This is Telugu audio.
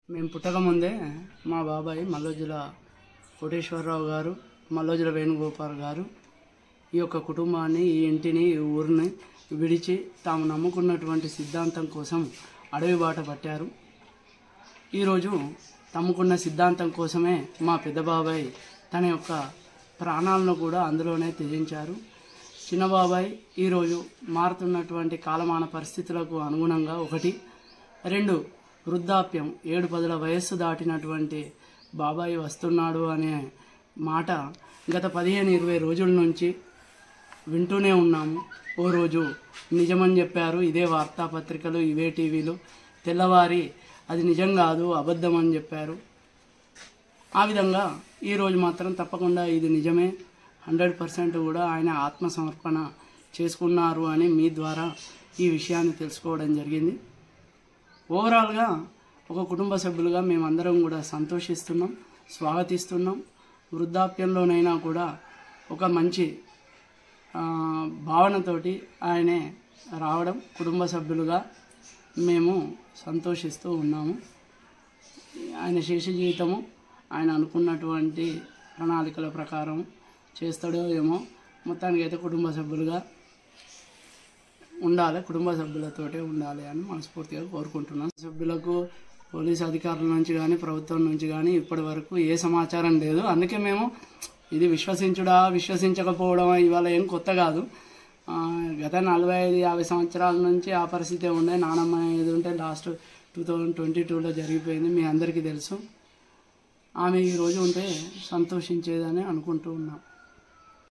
మేము పుట్టకముందే మా బాబాయ్ మల్లోజుల కోటేశ్వరరావు గారు, మల్లోజుల వేణుగోపాల్ గారు ఈ యొక్క కుటుంబాన్ని, ఈ ఇంటిని, ఈ ఊరిని విడిచి తాము నమ్ముకున్నటువంటి సిద్ధాంతం కోసం అడవి బాట పట్టారు. ఈరోజు నమ్ముకున్న సిద్ధాంతం కోసమే మా పెద్ద బాబాయ్ తన యొక్క ప్రాణాలను కూడా అందులోనే త్యజించారు. చిన్న బాబాయ్ ఈరోజు మారుతున్నటువంటి కాలమాన పరిస్థితులకు అనుగుణంగా 1, 2 వృద్ధాప్యం 7-10 వయస్సు దాటినటువంటి బాబాయ్ వస్తున్నాడు అనే మాట గత 15-20 రోజుల నుంచి వింటూనే ఉన్నాము. ఓ రోజు నిజమని చెప్పారు, ఇదే వార్తాపత్రికలు, ఇవే టీవీలు. తెల్లవారి అది నిజం కాదు, అబద్ధం అని చెప్పారు. ఆ విధంగా ఈరోజు మాత్రం తప్పకుండా ఇది నిజమే, 100% కూడా ఆయన ఆత్మసమర్పణ చేసుకున్నారు అని మీ ద్వారా ఈ విషయాన్ని తెలుసుకోవడం జరిగింది. ఓవరాల్గా ఒక కుటుంబ సభ్యులుగా మేమందరం కూడా సంతోషిస్తున్నాం, స్వాగతిస్తున్నాం. వృద్ధాప్యంలోనైనా కూడా ఒక మంచి భావనతోటి ఆయనే రావడం కుటుంబ సభ్యులుగా మేము సంతోషిస్తూ ఉన్నాము. ఆయన శేష జీవితము ఆయన అనుకున్నటువంటి ప్రణాళికల ప్రకారం చేస్తాడో ఏమో, మొత్తానికైతే కుటుంబ సభ్యులుగా ఉండాలి, కుటుంబ సభ్యులతోటే ఉండాలి అని మనస్ఫూర్తిగా కోరుకుంటున్నాం. సభ్యులకు పోలీస్ అధికారుల నుంచి కానీ ప్రభుత్వం నుంచి కానీ ఇప్పటి వరకు ఏ సమాచారం లేదు. అందుకే మేము ఇది విశ్వసించకపోవడం ఇవాళ ఏం కొత్త కాదు. గత 45-50 సంవత్సరాల నుంచి ఆ పరిస్థితే ఉండే. నానమ్మ ఏది ఉంటే లాస్ట్ 2022లో జరిగిపోయింది, మీ అందరికీ తెలుసు. ఆమె ఈరోజు ఉంటే సంతోషించేదని అనుకుంటూ ఉన్నాం.